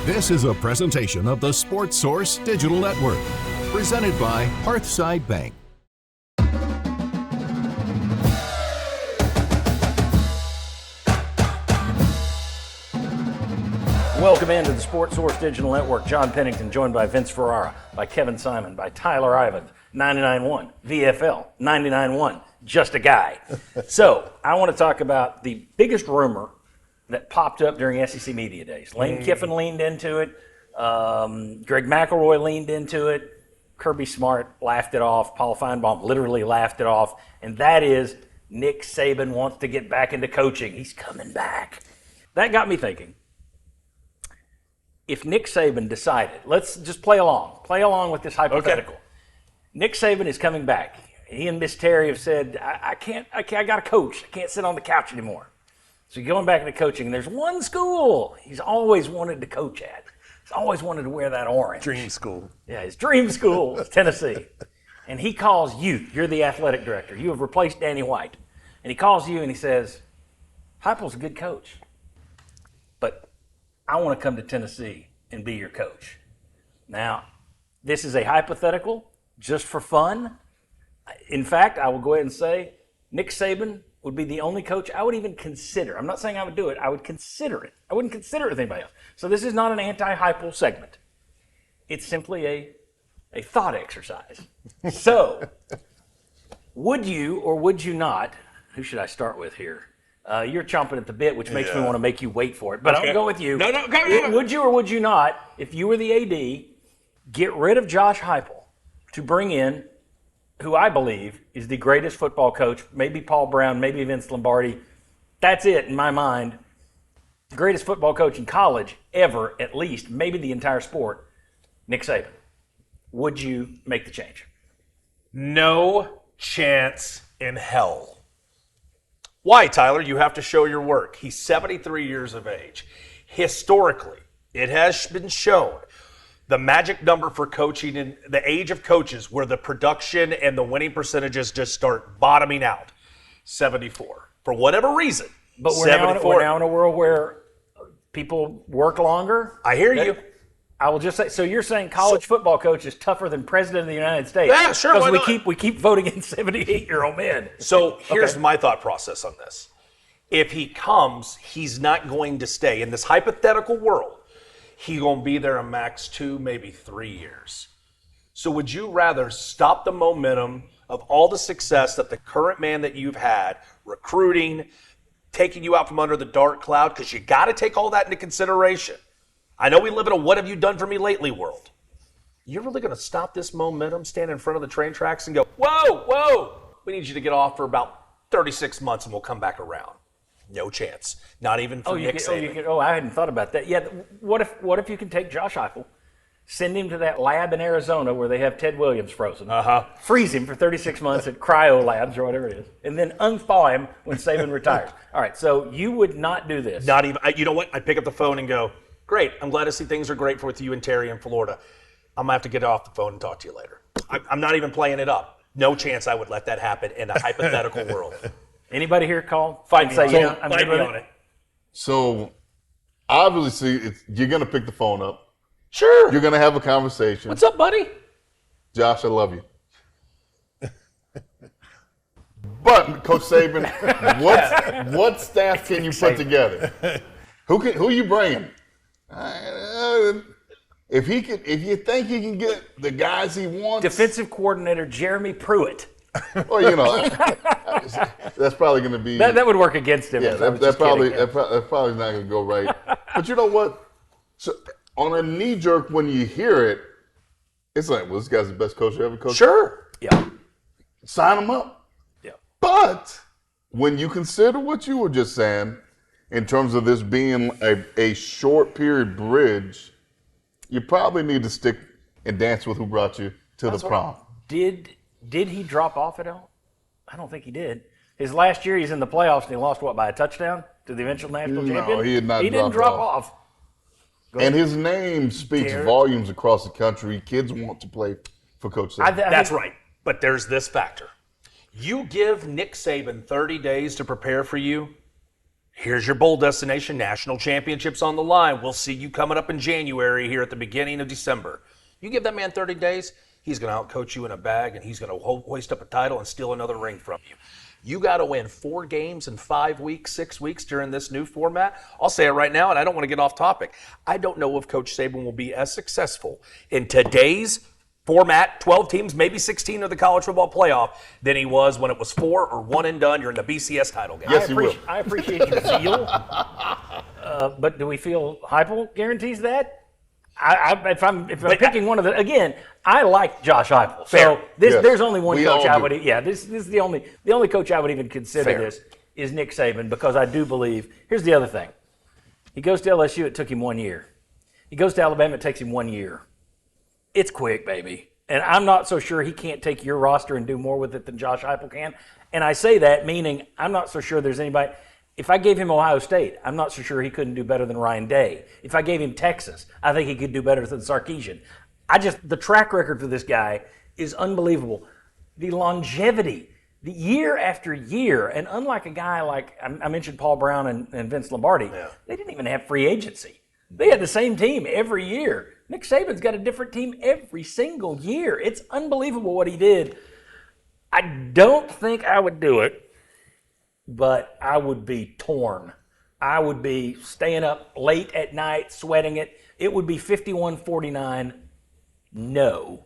This is a presentation of the Sports Source Digital Network, presented by Hearthside Bank. Welcome into the Sports Source Digital Network. John Pennington, joined by Vince Ferrara, by Kevin Simon, by Tyler Ivens, 99.1, VFL, 99.1, just a guy. So, I want to talk about the biggest rumor that popped up during SEC Media Days. Lane Kiffin leaned into it. Greg McElroy leaned into it. Kirby Smart laughed it off. Paul Feinbaum literally laughed it off. And that is Nick Saban wants to get back into coaching. He's coming back. That got me thinking. If Nick Saban decided, let's just play along with this hypothetical. Okay. Nick Saban is coming back. He and Miss Terry have said, I got to coach. I can't sit on the couch anymore. So you're going back into coaching, and there's one school he's always wanted to coach at. He's always wanted to wear that orange. Dream school. Yeah, his dream school is Tennessee. And he calls you. You're the athletic director. You have replaced Danny White. And he calls you and he says, Heupel's a good coach, but I want to come to Tennessee and be your coach. Now, this is a hypothetical just for fun. In fact, I will go ahead and say Nick Saban would be the only coach I would even consider. I'm not saying I would do it. I would consider it. I wouldn't consider it with anybody else. So this is not an anti-Heupel segment. It's simply a thought exercise. So, would you or would you not, who should I start with here? You're chomping at the bit, which makes me want to make you wait for it. But okay. I'll go with you. No, go. Would you or would you not, if you were the AD, get rid of Josh Heupel to bring in who I believe is the greatest football coach, maybe Paul Brown, maybe Vince Lombardi. That's it in my mind. The greatest football coach in college ever, at least, maybe the entire sport, Nick Saban. Would you make the change? No chance in hell. Why, Tyler? You have to show your work. He's 73 years of age. Historically, it has been shown the magic number for coaching in the age of coaches where the production and the winning percentages just start bottoming out. 74. For whatever reason. But we're now in a world where people work longer. I hear you. I will just say, so you're saying college football coach is tougher than president of the United States? Yeah, sure. Because we keep voting in 78-year-old men. So here's my thought process on this. If he comes, he's not going to stay. In this hypothetical world, he's going to be there a max 2, maybe 3 years. So would you rather stop the momentum of all the success that the current man that you've had, recruiting, taking you out from under the dark cloud, because you got to take all that into consideration. I know we live in a what have you done for me lately world. You're really going to stop this momentum, stand in front of the train tracks and go, whoa, we need you to get off for about 36 months and we'll come back around. No chance. Not even for Nick Saban. I hadn't thought about that. Yeah, what if you can take Josh Heupel, send him to that lab in Arizona where they have Ted Williams frozen, freeze him for 36 months at Cryo Labs or whatever it is, and then unthaw him when Saban retires. All right, so you would not do this. Not even. You know what? I'd pick up the phone and go, great, I'm glad to see things are great with you and Terry in Florida. I'm going to have to get off the phone and talk to you later. I'm not even playing it up. No chance I would let that happen in a hypothetical world. Anybody here call? Fight me on it. So, obviously, you're going to pick the phone up. Sure. You're going to have a conversation. What's up, buddy? Josh, I love you. But, Coach Saban, what staff can you put together? Who you bringing? If you think he can get the guys he wants. Defensive coordinator Jeremy Pruitt. Well, that's probably going to be. That would work against him. Yeah, that's probably not going to go right. But you know what? So on a knee jerk, when you hear it, it's like, well, this guy's the best coach you ever coached. Sure. Yeah. Sign him up. Yeah. But when you consider what you were just saying, in terms of this being a short period bridge, you probably need to stick and dance with who brought you to the prom. Did he drop off at all? I don't think he did. His last year, he's in the playoffs, and he lost, by a touchdown to the eventual national champion? No, he did not. He didn't drop off. And his name speaks volumes across the country. Kids want to play for Coach Saban. That's right. But there's this factor. You give Nick Saban 30 days to prepare for you, Here's your bowl destination, national championships on the line. We'll see you coming up in January here at the beginning of December. You give that man 30 days, he's going to outcoach you in a bag, and he's going to hoist up a title and steal another ring from you. You got to win 4 games in 5 weeks, 6 weeks during this new format. I'll say it right now, and I don't want to get off topic. I don't know if Coach Saban will be as successful in today's format, 12 teams, maybe 16 of the college football playoff, than he was when it was 4 or 1 and done. You're in the BCS title game. Yes, he will. I appreciate your zeal, but do we feel Heupel guarantees that? If I'm picking one of the, again, I like Josh Heupel. So there's only one coach I would. Yeah, this is the only coach I would even consider this is Nick Saban, because I do believe. Here's the other thing: he goes to LSU, it took him 1 year. He goes to Alabama, it takes him 1 year. It's quick, baby, and I'm not so sure he can't take your roster and do more with it than Josh Heupel can. And I say that meaning I'm not so sure there's anybody. If I gave him Ohio State, I'm not so sure he couldn't do better than Ryan Day. If I gave him Texas, I think he could do better than Sarkisian. The track record for this guy is unbelievable. The longevity, the year after year, and unlike a guy like, I mentioned Paul Brown and Vince Lombardi, they didn't even have free agency. They had the same team every year. Nick Saban's got a different team every single year. It's unbelievable what he did. I don't think I would do it, but I would be torn. I would be staying up late at night, sweating it. It would be 51-49. No,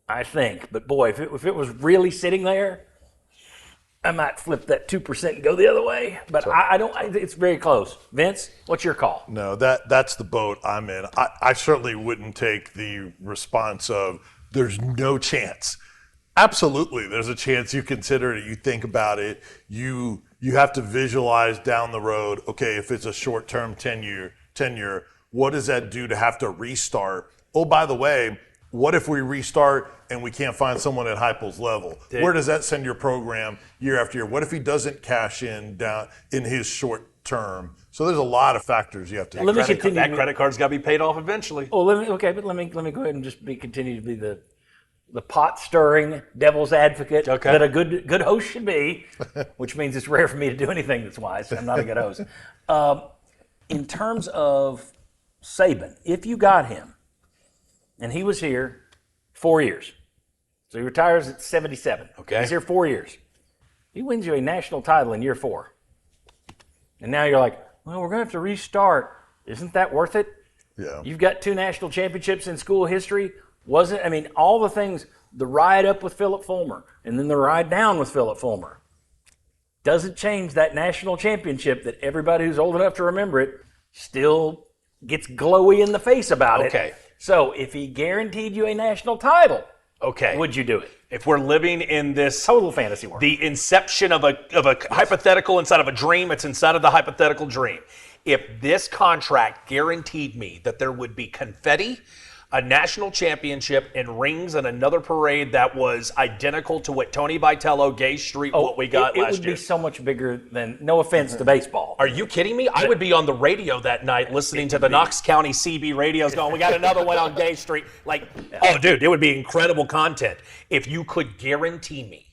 I think. But boy, if it was really sitting there, I might flip that 2% and go the other way. But I don't. It's very close. Vince, what's your call? No, that's the boat I'm in. I certainly wouldn't take the response of there's no chance. Absolutely, there's a chance. You consider it, you think about it, you have to visualize down the road, okay, if it's a short-term tenure, what does that do to have to restart? Oh, by the way, what if we restart and we can't find someone at Heupel's level? Where does that send your program year after year? What if he doesn't cash in down in his short term? So there's a lot of factors you have to. That credit card's got to be paid off eventually. Oh, let me go ahead and just continue to be the pot-stirring devil's advocate that a good host should be, which means it's rare for me to do anything that's wise. I'm not a good host. In terms of Saban, if you got him, and he was here 4 years, so he retires at 77. Okay. He's here 4 years. He wins you a national title in year 4. And now you're like, well, we're going to have to restart. Isn't that worth it? Yeah. You've got 2 national championships in school history. All the things, the ride up with Philip Fulmer and then the ride down with Philip Fulmer doesn't change that national championship that everybody who's old enough to remember it still gets glowy in the face about it. Okay. So if he guaranteed you a national title, would you do it? If we're living in this total fantasy world, the inception of a hypothetical inside of a dream, it's inside of the hypothetical dream. If this contract guaranteed me that there would be confetti, a national championship, and rings, and another parade that was identical to what Tony Vitello, Gay Street, what we got last year. It would be so much bigger than, no offense to baseball. Are you kidding me? I would be on the radio that night listening to the Knox County CB radios going, we got another one on Gay Street. Oh, dude, it would be incredible content. If you could guarantee me,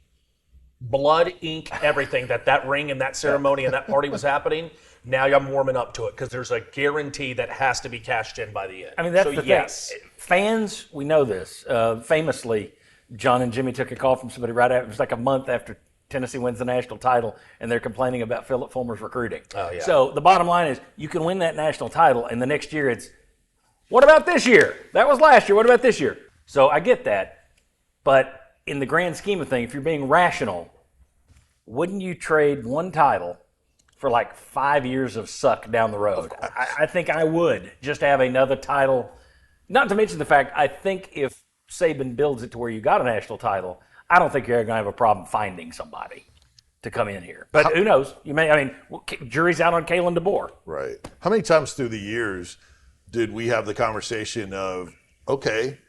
blood, ink, everything, that ring and that ceremony and that party was happening, now I'm warming up to it because there's a guarantee that has to be cashed in by the end. I mean, that's the thing. Fans, we know this. Famously, John and Jimmy took a call from somebody right after, it was like a month after Tennessee wins the national title, and they're complaining about Philip Fulmer's recruiting. Oh, yeah. So the bottom line is you can win that national title, and the next year it's, what about this year? That was last year. What about this year? So I get that. But in the grand scheme of things, if you're being rational, wouldn't you trade one title for like 5 years of suck down the road? I think I would, just to have another title. Not to mention the fact, I think if Saban builds it to where you got a national title, I don't think you're going to have a problem finding somebody to come in here. But who knows? Jury's out on Kalen DeBoer. Right. How many times through the years did we have the conversation of, okay,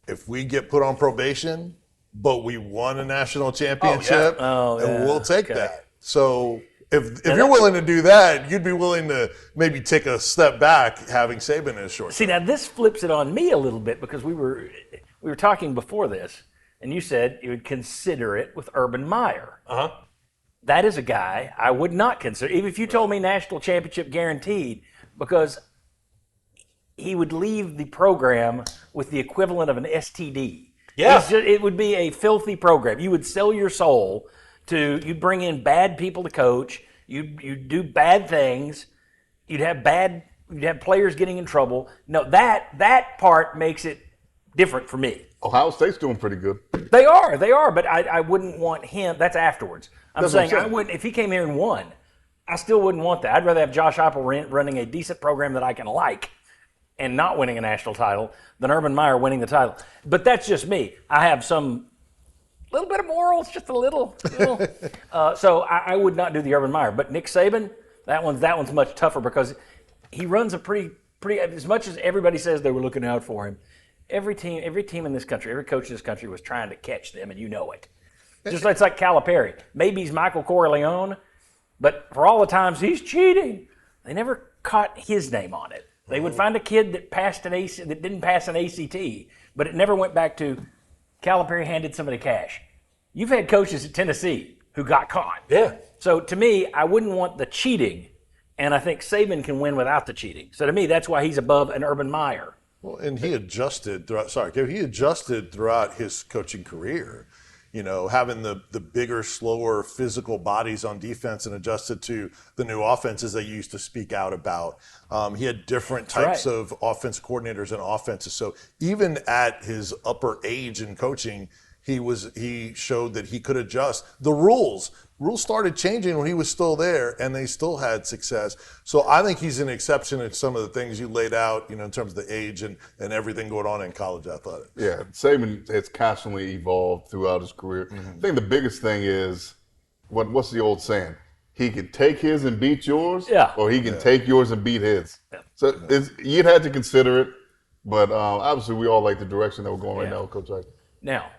if we get put on probation, but we won a national championship, and we'll take that. So if you're willing to do that, you'd be willing to maybe take a step back having Saban in his short. See, now this flips it on me a little bit because we were talking before this, and you said you would consider it with Urban Meyer. Uh-huh. that is a guy I would not consider, even if you told me national championship guaranteed, because he would leave the program with the equivalent of an STD. Yeah. It would be a filthy program. You would sell your soul you'd bring in bad people to coach, you'd do bad things, you'd have players getting in trouble. No, that part makes it different for me. Ohio State's doing pretty good. They are, but I wouldn't want him. That's afterwards. I'm That's saying what I'm I saying. wouldn't, if he came here and won, I still wouldn't want that. I'd rather have Josh Heupel running a decent program that I can like and not winning a national title than Urban Meyer winning the title. But that's just me. I have some little bit of morals, just a little. So I would not do the Urban Meyer. But Nick Saban, that one's much tougher because he runs a pretty, as much as everybody says they were looking out for him, every team in this country, every coach in this country was trying to catch them, and you know it. Just like it's like Calipari. Maybe he's Michael Corleone, but for all the times he's cheating, they never caught his name on it. They would find a kid that that didn't pass an ACT, but it never went back to Calipari handed somebody cash. You've had coaches at Tennessee who got caught. Yeah. So to me, I wouldn't want the cheating, and I think Saban can win without the cheating. So to me, that's why he's above an Urban Meyer. Well, and he adjusted throughout his coaching career. You know, having the bigger, slower, physical bodies on defense and adjusted to the new offenses they used to speak out about. He had different types of offense coordinators and offenses. So even at his upper age in coaching, he showed that he could adjust. The rules started changing when he was still there, and they still had success. So I think he's an exception to some of the things you laid out, you know, in terms of the age and everything going on in college athletics. Yeah, Saban has constantly evolved throughout his career. Mm-hmm. I think the biggest thing is, what's the old saying? He can take his and beat yours, or he can take yours and beat his. Yeah. So you'd have to consider it, but obviously we all like the direction that we're going right now with Coach Heupel. Now,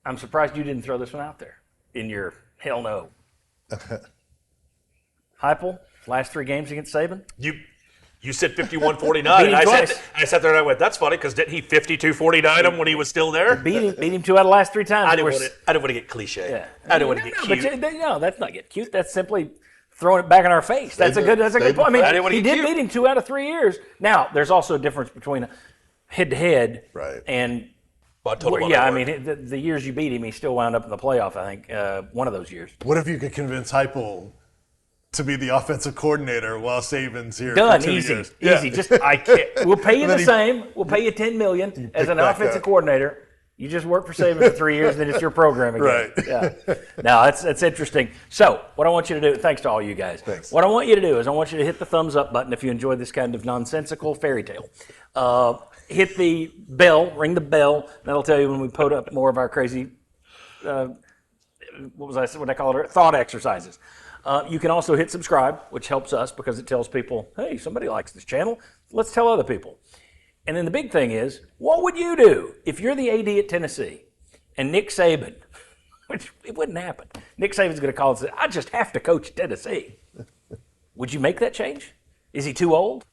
I'm surprised you didn't throw this one out there in your hell no. Heupel, last 3 games against Saban? You said 51-49, and I sat there and I went, that's funny, because didn't he 52-49 him when he was still there? Beat him 2 out of the last 3 times. I didn't want to get cliche. Yeah. I didn't want to get cute. But no, that's not get cute. That's simply throwing it back in our face. That's a good point. I mean, he did beat him 2 out of 3 years. Now, there's also a difference between head-to-head and I mean, the years you beat him, he still wound up in the playoff, I think, one of those years. What if you could convince Heupel to be the offensive coordinator while Saban's here? Done, for 2 easy, years? easy. Just we'll pay you the same. We'll pay you $10 million as an offensive coordinator. You just work for Saban for 3 years, then it's your program again. Right. Yeah. Now that's interesting. So what I want you to do, thanks to all you guys. Thanks. What I want you to do is I want you to hit the thumbs up button if you enjoy this kind of nonsensical fairy tale. Hit the bell, ring the bell. That'll tell you when we put up more of our crazy, what I call it, thought exercises. You can also hit subscribe, which helps us because it tells people, hey, somebody likes this channel. Let's tell other people. And then the big thing is, what would you do if you're the AD at Tennessee and Nick Saban, which it wouldn't happen, Nick Saban's going to call and say, I just have to coach Tennessee. Would you make that change? Is he too old?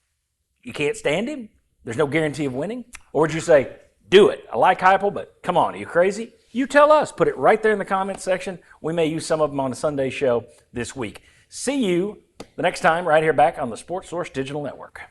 You can't stand him? There's no guarantee of winning? Or would you say, do it? I like Heupel, but come on, are you crazy? You tell us. Put it right there in the comments section. We may use some of them on a Sunday show this week. See you the next time right here back on the Sports Source Digital Network.